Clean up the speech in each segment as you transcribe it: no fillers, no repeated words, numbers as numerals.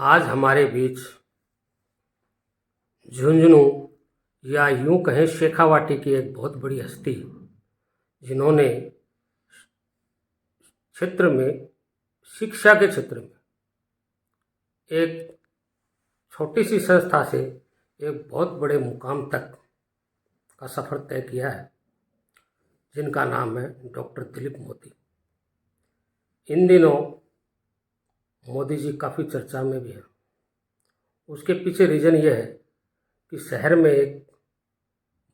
आज हमारे बीच झुंझुनू या यूं कहें शेखावाटी की एक बहुत बड़ी हस्ती जिन्होंने क्षेत्र में शिक्षा के क्षेत्र में एक छोटी सी संस्था से एक बहुत बड़े मुकाम तक का सफ़र तय किया है, जिनका नाम है डॉक्टर दिलीप मोदी। इन दिनों मोदी जी काफ़ी चर्चा में भी हैं। उसके पीछे रीज़न ये है कि शहर में एक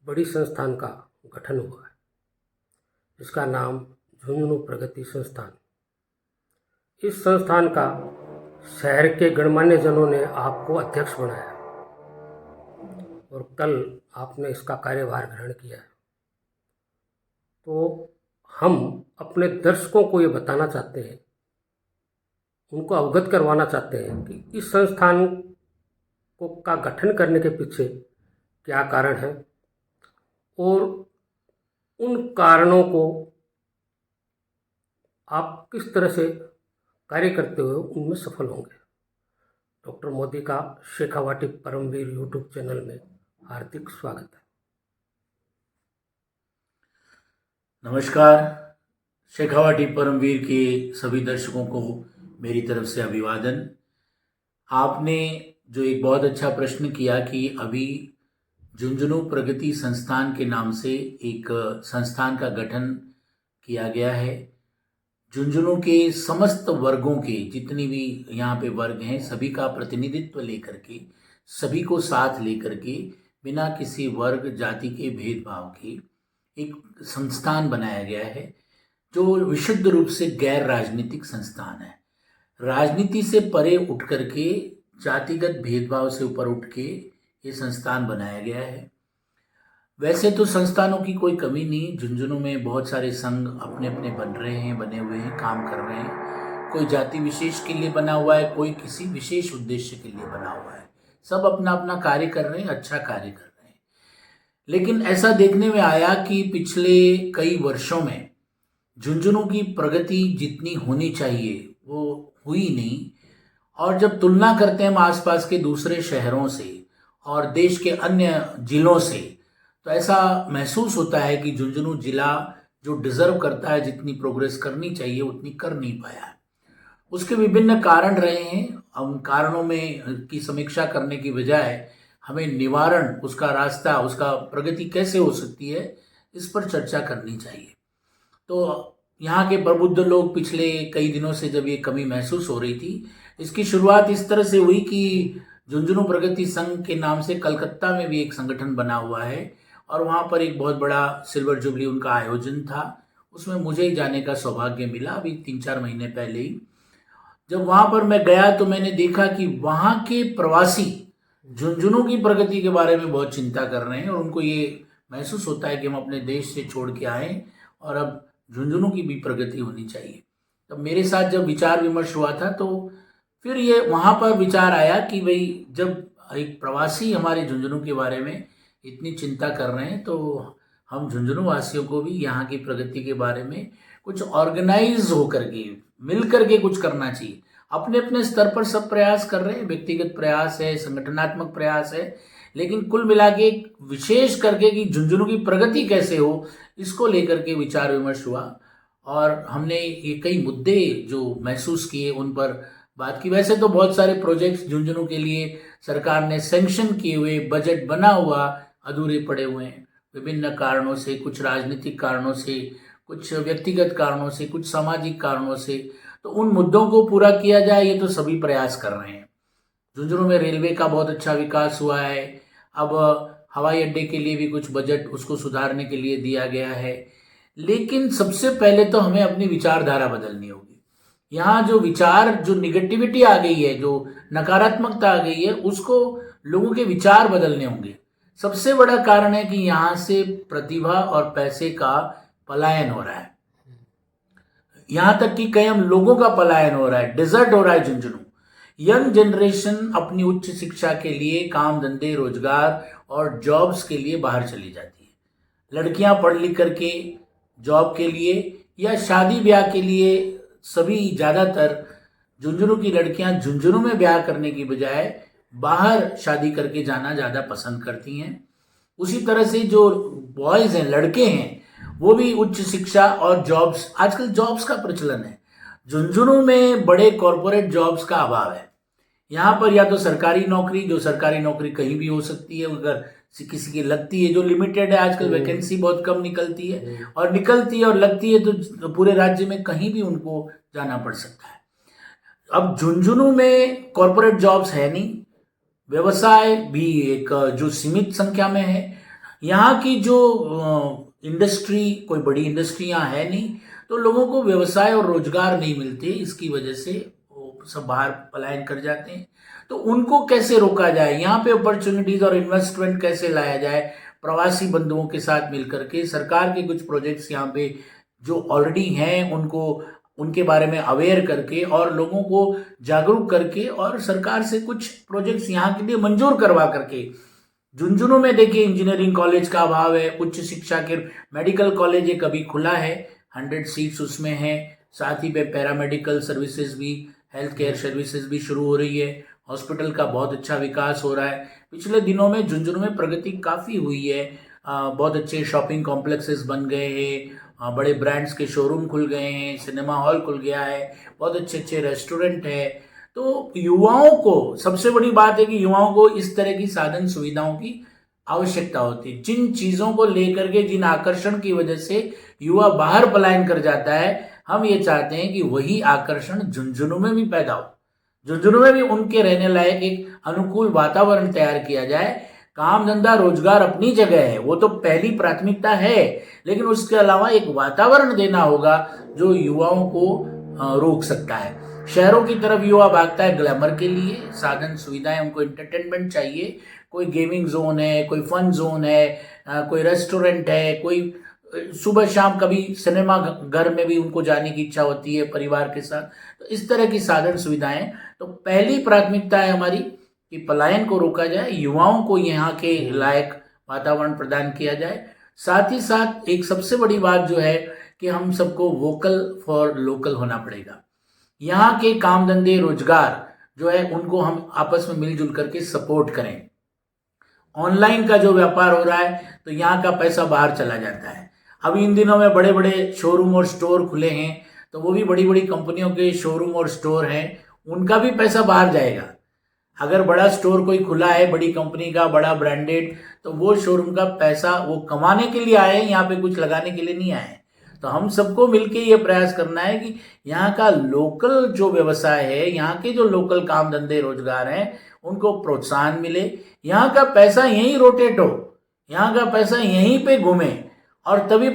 बड़ी संस्थान का गठन हुआ है, जिसका नाम झुंझुनू प्रगति संस्थान। इस संस्थान का शहर के गणमान्य जनों ने आपको अध्यक्ष बनाया और कल आपने इसका कार्यभार ग्रहण किया है। तो हम अपने दर्शकों को ये बताना चाहते हैं, उनको अवगत करवाना चाहते हैं कि इस संस्थान को का गठन करने के पीछे क्या कारण है और उन कारणों को आप किस तरह से कार्य करते हुए उनमें सफल होंगे। डॉक्टर मोदी का शेखावाटी परमवीर यूट्यूब चैनल में हार्दिक स्वागत है। नमस्कार। शेखावाटी परमवीर के सभी दर्शकों को मेरी तरफ से अभिवादन। आपने जो एक बहुत अच्छा प्रश्न किया कि अभी झुंझुनू प्रगति संस्थान के नाम से एक संस्थान का गठन किया गया है। झुंझुनू के समस्त वर्गों के जितनी भी यहाँ पे वर्ग हैं सभी का प्रतिनिधित्व लेकर के, सभी को साथ लेकर के, बिना किसी वर्ग जाति के भेदभाव के एक संस्थान बनाया गया है जो विशुद्ध रूप से गैर राजनीतिक संस्थान है। राजनीति से परे उठ करके, जातिगत भेदभाव से ऊपर उठ के ये संस्थान बनाया गया है। वैसे तो संस्थानों की कोई कमी नहीं, झुंझुनू में बहुत सारे संघ अपने अपने बन रहे हैं, बने हुए हैं, काम कर रहे हैं। कोई जाति विशेष के लिए बना हुआ है, कोई किसी विशेष उद्देश्य के लिए बना हुआ है। सब अपना अपना कार्य कर रहे हैं, अच्छा कार्य कर रहे हैं। लेकिन ऐसा देखने में आया कि पिछले कई वर्षों में झुंझुनू की प्रगति जितनी होनी चाहिए वो हुई नहीं। और जब तुलना करते हैं हम आसपास के दूसरे शहरों से और देश के अन्य जिलों से, तो ऐसा महसूस होता है कि झुंझुनू जिला जो डिजर्व करता है, जितनी प्रोग्रेस करनी चाहिए उतनी कर नहीं पाया है। उसके विभिन्न कारण रहे हैं। उन कारणों में की समीक्षा करने की बजाय हमें निवारण, उसका रास्ता, उसका प्रगति कैसे हो सकती है, इस पर चर्चा करनी चाहिए। तो यहाँ के प्रबुद्ध लोग पिछले कई दिनों से जब ये कमी महसूस हो रही थी, इसकी शुरुआत इस तरह से हुई कि झुंझुनू प्रगति संघ के नाम से कलकत्ता में भी एक संगठन बना हुआ है और वहाँ पर एक बहुत बड़ा सिल्वर जुबली उनका आयोजन था। उसमें मुझे जाने का सौभाग्य मिला अभी 3-4 महीने पहले ही। जब वहाँ पर मैं गया तो मैंने देखा कि वहाँ के प्रवासी झुंझुनू की प्रगति के बारे में बहुत चिंता कर रहे हैं और उनको ये महसूस होता है कि हम अपने देश से छोड़ के आए और अब झुंझुनू की भी प्रगति होनी चाहिए। तब मेरे साथ जब विचार विमर्श हुआ था तो फिर ये वहाँ पर विचार आया कि भाई जब एक प्रवासी हमारे झुंझुनू के बारे में इतनी चिंता कर रहे हैं तो हम झुंझुनू वासियों को भी यहाँ की प्रगति के बारे में कुछ ऑर्गेनाइज होकर के, मिल करके कुछ करना चाहिए। अपने अपने स्तर पर सब प्रयास कर रहे हैं, व्यक्तिगत प्रयास है, संगठनात्मक प्रयास है, लेकिन कुल मिला के विशेष करके कि झुंझुनू की प्रगति कैसे हो, इसको लेकर के विचार विमर्श हुआ और हमने ये कई मुद्दे जो महसूस किए उन पर बात की। वैसे तो बहुत सारे प्रोजेक्ट्स झुंझुनू के लिए सरकार ने सैंक्शन किए हुए, बजट बना हुआ, अधूरे पड़े हुए हैं विभिन्न कारणों से, कुछ राजनीतिक कारणों से, कुछ व्यक्तिगत कारणों से, कुछ सामाजिक कारणों से। तो उन मुद्दों को पूरा किया जाए ये तो सभी प्रयास कर रहे हैं। झुंझुनू में रेलवे का बहुत अच्छा विकास हुआ है। अब हवाई अड्डे के लिए भी कुछ बजट उसको सुधारने के लिए दिया गया है। लेकिन सबसे पहले तो हमें अपनी विचारधारा बदलनी होगी। यहाँ जो विचार, जो निगेटिविटी आ गई है, जो नकारात्मकता आ गई है, उसको लोगों के विचार बदलने होंगे। सबसे बड़ा कारण है कि यहाँ से प्रतिभा और पैसे का पलायन हो रहा है। यहाँ तक कि कई हम लोगों का पलायन हो रहा है, डिजर्ट हो रहा है झुंझुनू। यंग जनरेशन अपनी उच्च शिक्षा के लिए, काम धंधे, रोजगार और जॉब्स के लिए बाहर चली जाती है। लड़कियां पढ़ लिख करके जॉब के लिए या शादी ब्याह के लिए, सभी ज़्यादातर झुंझुनू की लड़कियां झुंझुनू में ब्याह करने की बजाय बाहर शादी करके जाना ज़्यादा पसंद करती हैं। उसी तरह से जो बॉयज़ हैं, लड़के हैं, वो भी उच्च शिक्षा और जॉब्स, आजकल जॉब्स का प्रचलन है। झुंझुनू में बड़े कॉरपोरेट जॉब्स का अभाव है। यहाँ पर या तो सरकारी नौकरी, जो सरकारी नौकरी कहीं भी हो सकती है, अगर किसी की लगती है, जो लिमिटेड है, आजकल वैकेंसी बहुत कम निकलती है, और निकलती है और लगती है तो पूरे राज्य में कहीं भी उनको जाना पड़ सकता है। अब झुंझुनू में कॉरपोरेट जॉब्स है नहीं, व्यवसाय भी एक जो सीमित संख्या में है। यहाँ की जो इंडस्ट्री, कोई बड़ी इंडस्ट्री यहाँ है नहीं, तो लोगों को व्यवसाय और रोजगार नहीं मिलते। इसकी वजह से वो सब बाहर पलायन कर जाते हैं। तो उनको कैसे रोका जाए, यहाँ पे अपॉर्चुनिटीज और इन्वेस्टमेंट कैसे लाया जाए, प्रवासी बंधुओं के साथ मिलकर के सरकार के कुछ प्रोजेक्ट्स यहाँ पे जो ऑलरेडी हैं उनको, उनके बारे में अवेयर करके और लोगों को जागरूक करके और सरकार से कुछ प्रोजेक्ट्स यहाँ के लिए मंजूर करवा करके। झुंझुनू में देखिए इंजीनियरिंग कॉलेज का अभाव है, उच्च शिक्षा के मेडिकल कॉलेज एक अभी खुला है, 100 सीट्स उसमें है। साथ ही पे पैरामेडिकल सर्विसेज भी, हेल्थ केयर सर्विसेज भी शुरू हो रही है। हॉस्पिटल का बहुत अच्छा विकास हो रहा है। पिछले दिनों में झुंझुनू में प्रगति काफ़ी हुई है। बहुत अच्छे शॉपिंग कॉम्प्लेक्सेस बन गए हैं, बड़े ब्रांड्स के शोरूम खुल गए हैं, सिनेमा हॉल खुल गया है, बहुत अच्छे अच्छे रेस्टोरेंट है। तो युवाओं को, सबसे बड़ी बात है कि युवाओं को इस तरह की साधन सुविधाओं की आवश्यकता होती है। जिन चीज़ों को लेकर के, जिन आकर्षण की वजह से युवा बाहर पलायन कर जाता है, हम ये चाहते हैं कि वही आकर्षण झुंझुनू में भी पैदा हो। झुंझुनू में भी उनके रहने लायक एक अनुकूल वातावरण तैयार किया जाए। काम धंधा रोजगार अपनी जगह है, वो तो पहली प्राथमिकता है, लेकिन उसके अलावा एक वातावरण देना होगा जो युवाओं को रोक सकता है। शहरों की तरफ युवा भागता है ग्लैमर के लिए, साधन सुविधाएं, उनको एंटरटेनमेंट चाहिए। कोई गेमिंग जोन है, कोई फन जोन है, कोई रेस्टोरेंट है, कोई सुबह शाम कभी सिनेमा घर में भी उनको जाने की इच्छा होती है परिवार के साथ। तो इस तरह की साधन सुविधाएं, तो पहली प्राथमिकता है हमारी कि पलायन को रोका जाए, युवाओं को यहाँ के लायक वातावरण प्रदान किया जाए। साथ ही साथ एक सबसे बड़ी बात जो है कि हम सबको वोकल फॉर लोकल होना पड़ेगा। यहाँ के काम धंधे रोजगार जो है उनको हम आपस में मिलजुल करके सपोर्ट करें। ऑनलाइन का जो व्यापार हो रहा है तो यहाँ का पैसा बाहर चला जाता है। अभी इन दिनों में बड़े बड़े शोरूम और स्टोर खुले हैं, तो वो भी बड़ी बड़ी कंपनियों के शोरूम और स्टोर हैं, उनका भी पैसा बाहर जाएगा। अगर बड़ा स्टोर कोई खुला है बड़ी कंपनी का, बड़ा ब्रांडेड, तो वो शोरूम का पैसा वो कमाने के लिए आए, यहाँ पे कुछ लगाने के लिए नहीं आए। तो हम सबको मिलके ये प्रयास करना है कि यहाँ का लोकल जो व्यवसाय है, यहाँ के जो लोकल काम धंधे रोजगार हैं, उनको प्रोत्साहन मिले, यहाँ का पैसा यहीं रोटेट हो, यहाँ का पैसा यहीं पे घूमे, और तभी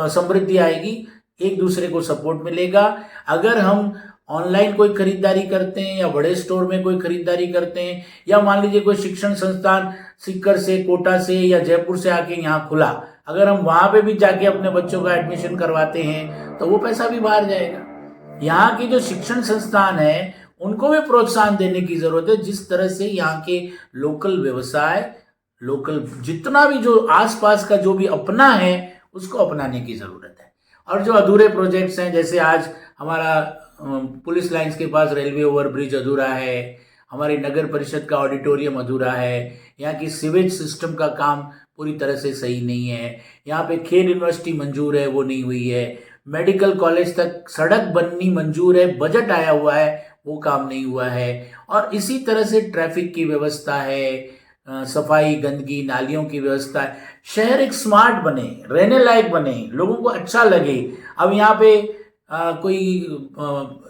समृद्धि आएगी, एक दूसरे को सपोर्ट मिलेगा। अगर हम ऑनलाइन कोई खरीदारी करते हैं या बड़े स्टोर में कोई खरीदारी करते हैं, या मान लीजिए कोई शिक्षण संस्थान सीकर से, कोटा से या जयपुर से आके यहाँ खुला, अगर हम वहाँ पे भी जाके अपने बच्चों का एडमिशन करवाते हैं तो वो पैसा भी बाहर जाएगा। यहाँ की जो शिक्षण संस्थान है उनको भी प्रोत्साहन देने की जरूरत है। जिस तरह से यहाँ के लोकल व्यवसाय, लोकल जितना भी जो आसपास का जो भी अपना है उसको अपनाने की जरूरत है। और जो अधूरे प्रोजेक्ट्स हैं, जैसे आज हमारा पुलिस लाइंस के पास रेलवे ओवरब्रिज अधूरा है, हमारी नगर परिषद का ऑडिटोरियम अधूरा है, यहाँ की सीवेज सिस्टम का काम पूरी तरह से सही नहीं है, यहाँ पे खेल यूनिवर्सिटी मंजूर है वो नहीं हुई है, मेडिकल कॉलेज तक सड़क बननी मंजूर है, बजट आया हुआ है, वो काम नहीं हुआ है। और इसी तरह से ट्रैफिक की व्यवस्था है, सफाई, गंदगी, नालियों की व्यवस्था है। शहर एक स्मार्ट बने, रहने लायक बने, लोगों को अच्छा लगे। अब यहाँ पे कोई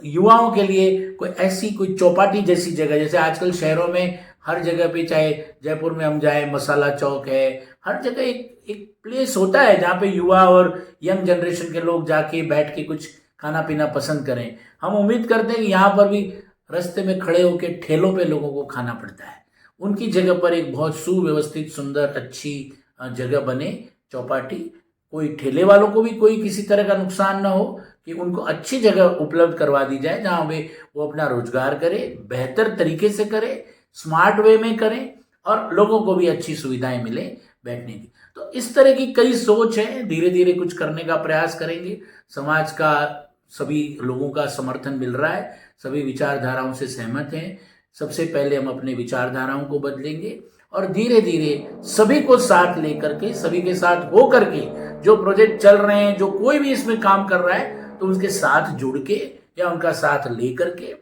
युवाओं के लिए कोई ऐसी कोई चौपाटी जैसी जगह, जैसे आजकल शहरों में हर जगह पे, चाहे जयपुर में हम जाए मसाला चौक है, हर जगह एक प्लेस होता है जहाँ पे युवा और यंग जनरेशन के लोग जाके बैठ के कुछ खाना पीना पसंद करें। हम उम्मीद करते हैं कि यहाँ पर भी रास्ते में खड़े होकर ठेलों पे लोगों को खाना पड़ता है, उनकी जगह पर एक बहुत सुव्यवस्थित, सुंदर, अच्छी जगह बने चौपाटी। कोई ठेले वालों को भी कोई किसी तरह का नुकसान ना हो, कि उनको अच्छी जगह उपलब्ध करवा दी जाए जहाँ वे वो अपना रोजगार करे, बेहतर तरीके से करे, स्मार्ट वे में करें, और लोगों को भी अच्छी सुविधाएं मिले बैठने की। तो इस तरह की कई सोच है, धीरे धीरे कुछ करने का प्रयास करेंगे। समाज का, सभी लोगों का समर्थन मिल रहा है, सभी विचारधाराओं से सहमत हैं। सबसे पहले हम अपने विचारधाराओं को बदलेंगे और धीरे धीरे सभी को साथ लेकर के, सभी के साथ हो करके जो प्रोजेक्ट चल रहे हैं, जो कोई भी इसमें काम कर रहा है, तो उनके साथ जुड़ के या उनका साथ लेकर के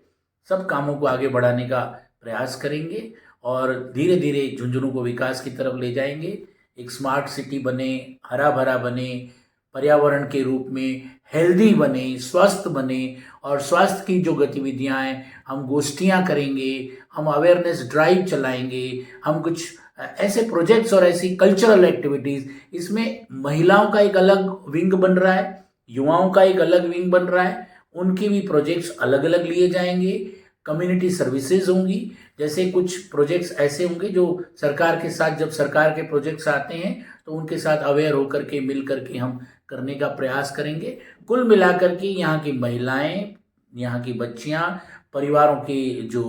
सब कामों को आगे बढ़ाने का प्रयास करेंगे और धीरे धीरे झुंझुनू को विकास की तरफ ले जाएंगे। एक स्मार्ट सिटी बने, हरा भरा बने, पर्यावरण के रूप में हेल्दी बने, स्वस्थ बने और स्वास्थ्य की जो गतिविधियां हैं, हम गोष्ठियां करेंगे, हम अवेयरनेस ड्राइव चलाएंगे, हम कुछ ऐसे प्रोजेक्ट्स और ऐसी कल्चरल एक्टिविटीज़, इसमें महिलाओं का एक अलग विंग बन रहा है, युवाओं का एक अलग विंग बन रहा है, उनके भी प्रोजेक्ट्स अलग अलग लिए जाएंगे। कम्युनिटी सर्विसेज होंगी, जैसे कुछ प्रोजेक्ट्स ऐसे होंगे जो सरकार के साथ, जब सरकार के प्रोजेक्ट्स आते हैं तो उनके साथ अवेयर होकर के मिल करके हम करने का प्रयास करेंगे। कुल मिलाकर के यहाँ की महिलाएं, यहाँ की बच्चियाँ, परिवारों की जो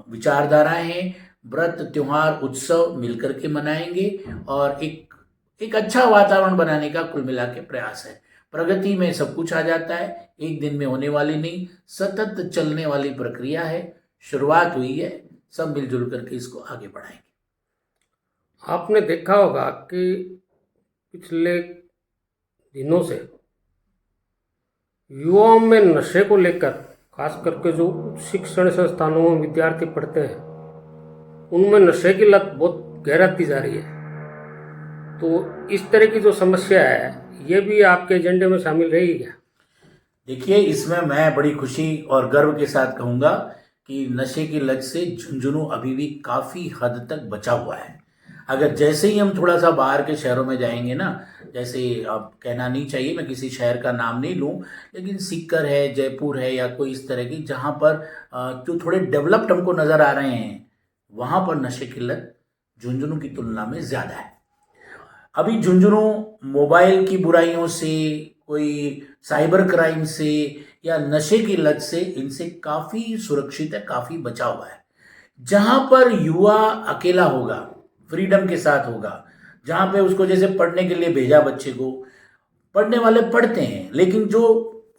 विचारधाराएं हैं, व्रत, त्योहार, उत्सव मिलकर के मनाएंगे और एक अच्छा वातावरण बनाने का कुल मिला के प्रयास है। प्रगति में सब कुछ आ जाता है, एक दिन में होने वाली नहीं, सतत चलने वाली प्रक्रिया है। शुरुआत हुई है, सब मिलजुल करके इसको आगे बढ़ाएंगे। आपने देखा होगा कि पिछले दिनों से युवाओं में नशे को लेकर, खास करके जो शिक्षण संस्थानों में विद्यार्थी पढ़ते हैं, उनमें नशे की लत बहुत गहराती जा रही है। तो इस तरह की जो समस्या है, ये भी आपके एजेंडे में शामिल रहेगी क्या? देखिए, इसमें मैं बड़ी खुशी और गर्व के साथ कहूँगा कि नशे की लत से झुंझुनू अभी भी काफ़ी हद तक बचा हुआ है। अगर जैसे ही हम थोड़ा सा बाहर के शहरों में जाएंगे ना, जैसे अब कहना नहीं चाहिए, मैं किसी शहर का नाम नहीं लूँ, लेकिन सीकर है, जयपुर है या कोई इस तरह की जहाँ पर जो थोड़े डेवलप्ड हमको नज़र आ रहे हैं, वहाँ पर नशे की लत झुंझुनू की तुलना में ज़्यादा है। अभी झुंझुनू मोबाइल की बुराइयों से, कोई साइबर क्राइम से या नशे की लत से, इनसे काफ़ी सुरक्षित है, काफ़ी बचा हुआ है। जहाँ पर युवा अकेला होगा, फ्रीडम के साथ होगा, जहाँ पे उसको जैसे पढ़ने के लिए भेजा बच्चे को, पढ़ने वाले पढ़ते हैं, लेकिन जो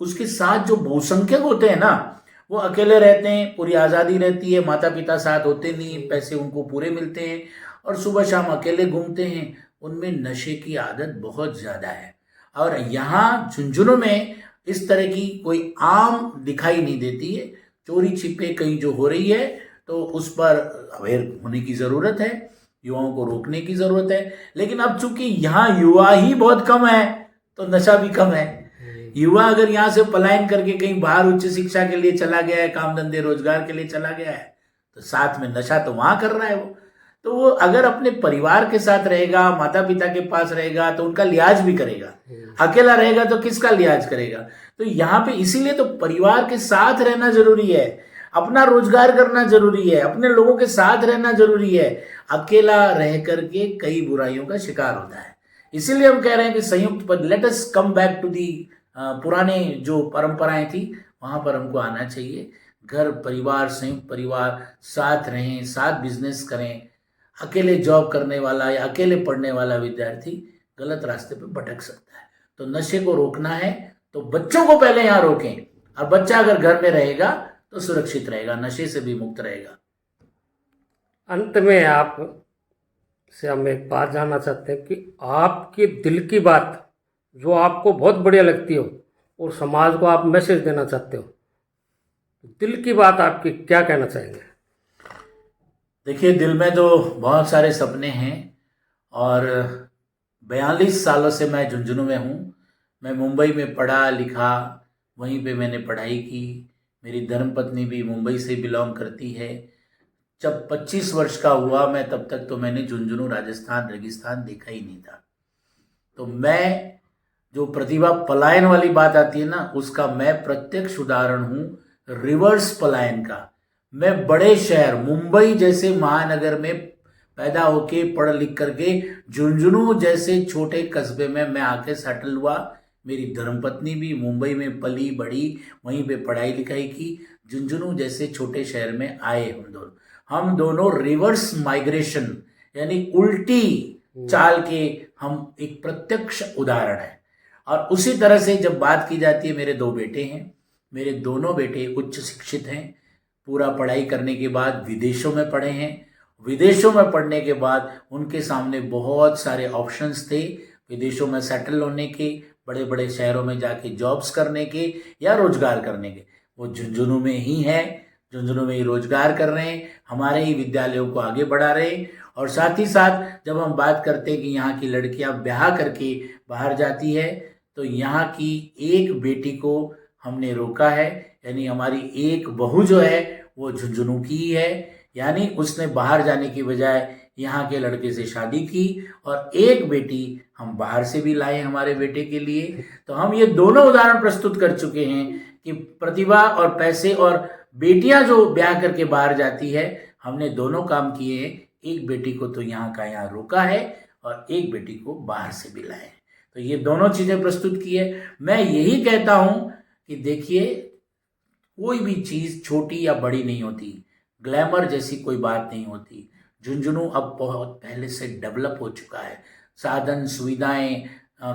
उसके साथ जो बहुसंख्यक होते हैं ना, वो अकेले रहते हैं, पूरी आज़ादी रहती है, माता पिता साथ होते नहीं, पैसे उनको पूरे मिलते हैं और सुबह शाम अकेले घूमते हैं। उनमें नशे की आदत बहुत ज़्यादा है और यहाँ झुंझुनू में इस तरह की कोई आम दिखाई नहीं देती है। चोरी छिपे कहीं जो हो रही है तो उस पर अवेयर होने की ज़रूरत है, युवाओं को रोकने की ज़रूरत है। लेकिन अब चूंकि यहाँ युवा ही बहुत कम है तो नशा भी कम है। युवा अगर यहाँ से पलायन करके कहीं बाहर उच्च शिक्षा के लिए चला गया है, काम धंधे रोजगार के लिए चला गया है, तो साथ में नशा तो वहाँ कर रहा है वो। तो वो अगर अपने परिवार के साथ रहेगा, माता पिता के पास रहेगा तो उनका लिहाज भी करेगा, अकेला रहेगा तो किसका लिहाज करेगा। तो यहाँ पे इसीलिए तो परिवार के साथ रहना जरूरी है, अपना रोजगार करना जरूरी है, अपने लोगों के साथ रहना जरूरी है। अकेला रह करके कई बुराइयों का शिकार होता है। इसीलिए हम कह रहे हैं कि संयुक्त पर let us come back to the पुराने जो परंपराएं थी, वहां पर हमको आना चाहिए। घर परिवार, संयुक्त परिवार, साथ रहें, साथ बिजनेस करें। अकेले जॉब करने वाला या अकेले पढ़ने वाला विद्यार्थी गलत रास्ते पे भटक सकता है। तो नशे को रोकना है तो बच्चों को पहले यहाँ रोकें, और बच्चा अगर घर में रहेगा तो सुरक्षित रहेगा, नशे से भी मुक्त रहेगा। अंत में आप से हम एक बात जानना चाहते हैं कि आपकी दिल की बात जो आपको बहुत बढ़िया लगती हो और समाज को आप मैसेज देना चाहते हो, दिल की बात आपकी क्या कहना चाहेंगे? देखिए, दिल में तो बहुत सारे सपने हैं और 42 सालों से मैं झुंझुनू में हूँ। मैं मुंबई में पढ़ा लिखा, वहीं पे मैंने पढ़ाई की। मेरी धर्मपत्नी भी मुंबई से बिलोंग करती है। जब 25 वर्ष का हुआ मैं, तब तक तो मैंने झुंझुनू राजस्थान रेगिस्तान देखा ही नहीं था। तो मैं जो प्रतिभा पलायन वाली बात आती है ना, उसका मैं प्रत्यक्ष उदाहरण हूँ, रिवर्स पलायन का। मैं बड़े शहर मुंबई जैसे महानगर में पैदा होके पढ़ लिख करके झुंझुनू जैसे छोटे कस्बे में मैं आके सेटल हुआ। मेरी धर्मपत्नी भी मुंबई में पली बड़ी, वहीं पे पढ़ाई लिखाई की। झुंझुनू जैसे छोटे शहर में आए हम दोनों रिवर्स माइग्रेशन यानी उल्टी चाल के हम एक प्रत्यक्ष उदाहरण है। और उसी तरह से जब बात की जाती है, मेरे 2 बेटे हैं। मेरे दोनों बेटे उच्च शिक्षित हैं। पूरा पढ़ाई करने के बाद विदेशों में पढ़े हैं। विदेशों में पढ़ने के बाद उनके सामने बहुत सारे ऑप्शंस थे, विदेशों में सेटल होने के, बड़े बड़े शहरों में जाके जॉब्स करने के या रोजगार करने के। वो झुंझुनू में ही है, झुंझुनू में ही रोजगार कर रहे हैं, हमारे ही विद्यालयों को आगे बढ़ा रहे हैं। और साथ ही साथ जब हम बात करते हैं कि यहाँ की लड़कियाँ ब्याह करके बाहर जाती है, तो यहाँ की एक बेटी को हमने रोका है, यानी हमारी एक बहू जो है वो झुंझुनू की ही है, यानी उसने बाहर जाने की बजाय यहाँ के लड़के से शादी की, और एक बेटी हम बाहर से भी लाए हमारे बेटे के लिए। तो हम ये दोनों उदाहरण प्रस्तुत कर चुके हैं कि प्रतिभा और पैसे, और बेटियां जो ब्याह करके बाहर जाती है, हमने दोनों काम किए हैं। एक बेटी को तो यहाँ का यहाँ रोका है और एक बेटी को बाहर से भी लाए। तो ये दोनों चीज़ें प्रस्तुत की है। मैं यही कहता हूँ कि देखिए, कोई भी चीज़ छोटी या बड़ी नहीं होती, ग्लैमर जैसी कोई बात नहीं होती। झुंझुनू अब बहुत पहले से डेवलप हो चुका है, साधन सुविधाएं,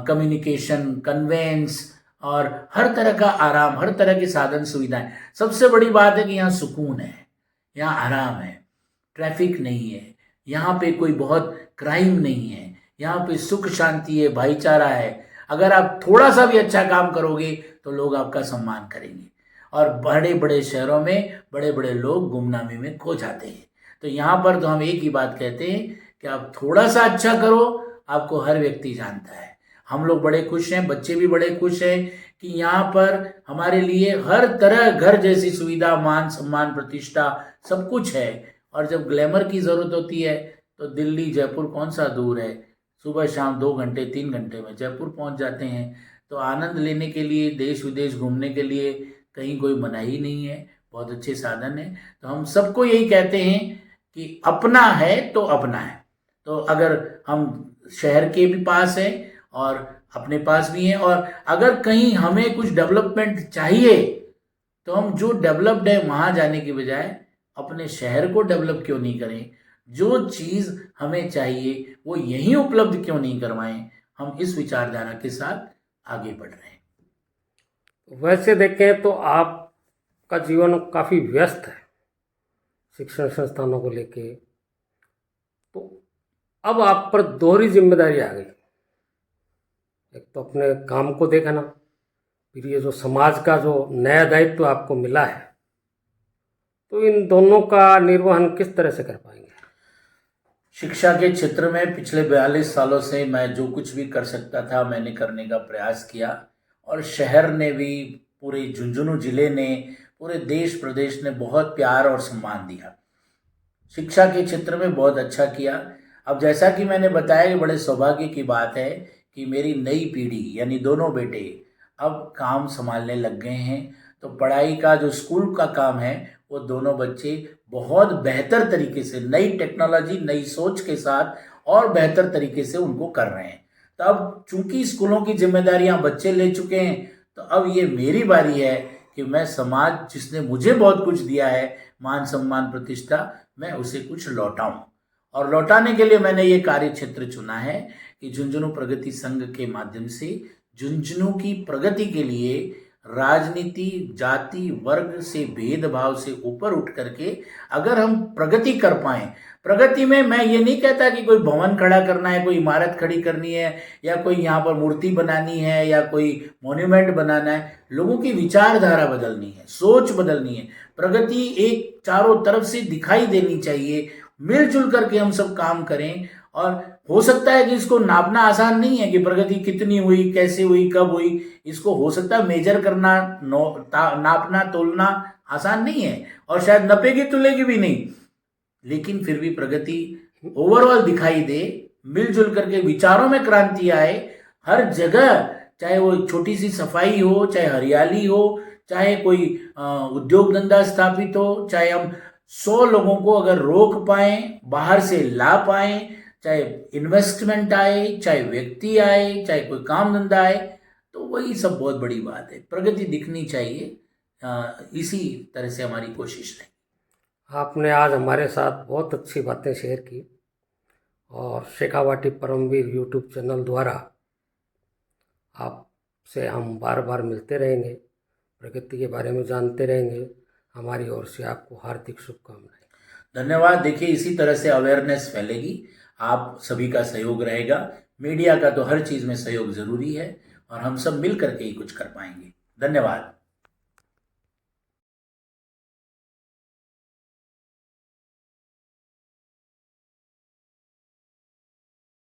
कम्युनिकेशन, कन्वेंस और हर तरह का आराम, हर तरह के साधन सुविधाएं। सबसे बड़ी बात है कि यहाँ सुकून है, यहाँ आराम है, ट्रैफिक नहीं है, यहाँ पे कोई बहुत क्राइम नहीं है, यहाँ पे सुख शांति है, भाईचारा है। अगर आप थोड़ा सा भी अच्छा काम करोगे तो लोग आपका सम्मान करेंगे। और बड़े बड़े शहरों में बड़े बड़े लोग गुमनामी में खो जाते हैं। तो यहाँ पर तो हम एक ही बात कहते हैं कि आप थोड़ा सा अच्छा करो, आपको हर व्यक्ति जानता है। हम लोग बड़े खुश हैं, बच्चे भी बड़े खुश हैं कि यहाँ पर हमारे लिए हर तरह घर जैसी सुविधा, मान सम्मान, प्रतिष्ठा सब कुछ है। और जब ग्लैमर की ज़रूरत होती है तो दिल्ली जयपुर कौन सा दूर है, सुबह शाम 2 घंटे 3 घंटे में जयपुर पहुँच जाते हैं। तो आनंद लेने के लिए, देश विदेश घूमने के लिए कहीं कोई मनाही नहीं है, बहुत अच्छे साधन है। तो हम सबको यही कहते हैं कि अपना है तो अपना है। तो अगर हम शहर के भी पास हैं और अपने पास भी हैं, और अगर कहीं हमें कुछ डेवलपमेंट चाहिए तो हम जो डेवलप्ड है वहाँ जाने की बजाय अपने शहर को डेवलप क्यों नहीं करें? जो चीज़ हमें चाहिए वो यहीं उपलब्ध क्यों नहीं करवाएं? हम इस विचारधारा के साथ आगे बढ़ रहे हैं। वैसे देखें तो आपका जीवन काफ़ी व्यस्त है शिक्षण संस्थानों को लेके, तो अब आप पर दोहरी जिम्मेदारी आ गई। एक तो अपने काम को देखना, फिर ये जो समाज का जो नया दायित्व आपको मिला है, तो इन दोनों का निर्वहन किस तरह से कर पाएंगे? शिक्षा के क्षेत्र में पिछले 42 सालों से मैं जो कुछ भी कर सकता था मैंने करने का प्रयास किया, और शहर ने भी, पूरे झुंझुनू जिले ने, पूरे देश प्रदेश ने बहुत प्यार और सम्मान दिया। शिक्षा के क्षेत्र में बहुत अच्छा किया। अब जैसा कि मैंने बताया कि बड़े सौभाग्य की बात है कि मेरी नई पीढ़ी यानी दोनों बेटे अब काम संभालने लग गए हैं। तो पढ़ाई का जो स्कूल का काम है वो दोनों बच्चे बहुत बेहतर तरीके से, नई टेक्नोलॉजी, नई सोच के साथ और बेहतर तरीके से उनको कर रहे हैं। तो अब चूंकि स्कूलों की जिम्मेदारियां बच्चे ले चुके हैं, तो अब ये मेरी बारी है कि मैं समाज जिसने मुझे बहुत कुछ दिया है, मान सम्मान प्रतिष्ठा, मैं उसे कुछ लौटाऊं। और लौटाने के लिए मैंने ये कार्य क्षेत्र चुना है कि झुंझुनू प्रगति संघ के माध्यम से झुंझुनू की प्रगति के लिए राजनीति, जाति, वर्ग से, भेदभाव से ऊपर उठ करके अगर हम प्रगति कर पाएं, प्रगति में मैं ये नहीं कहता कि कोई भवन खड़ा करना है, कोई इमारत खड़ी करनी है, या कोई यहाँ पर मूर्ति बनानी है, या कोई मॉन्यूमेंट बनाना है। लोगों की विचारधारा बदलनी है, सोच बदलनी है। प्रगति एक चारों तरफ से दिखाई देनी चाहिए, मिलजुल करके हम सब काम करें। और हो सकता है कि इसको नापना आसान नहीं है कि प्रगति कितनी हुई, कैसे हुई, कब हुई। इसको हो सकता है मेजर करना, नापना, तोलना आसान नहीं है, और शायद नपेगी तुलेगी भी नहीं, लेकिन फिर भी प्रगति ओवरऑल दिखाई दे, मिलजुल करके विचारों में क्रांति आए हर जगह। चाहे वो छोटी सी सफाई हो, चाहे हरियाली हो, चाहे कोई उद्योग धंधा स्थापित हो, चाहे हम 100 लोगों को अगर रोक पाए, बाहर से ला पाए, चाहे इन्वेस्टमेंट आए, चाहे व्यक्ति आए, चाहे कोई काम धंधा आए, तो वही सब बहुत बड़ी बात है। प्रगति दिखनी चाहिए। इसी तरह से हमारी कोशिश रहे। आपने आज हमारे साथ बहुत अच्छी बातें शेयर की, और शेखावाटी परमवीर यूट्यूब चैनल द्वारा आपसे हम बार बार मिलते रहेंगे। प्रकृति के बारे में जानते रहेंगे। हमारी ओर से आपको हार्दिक शुभकामनाएं। धन्यवाद। देखिए, इसी तरह से अवेयरनेस फैलेगी, आप सभी का सहयोग रहेगा। मीडिया का तो हर चीज़ में सहयोग ज़रूरी है और हम सब मिल करके ही कुछ कर पाएंगे। धन्यवाद।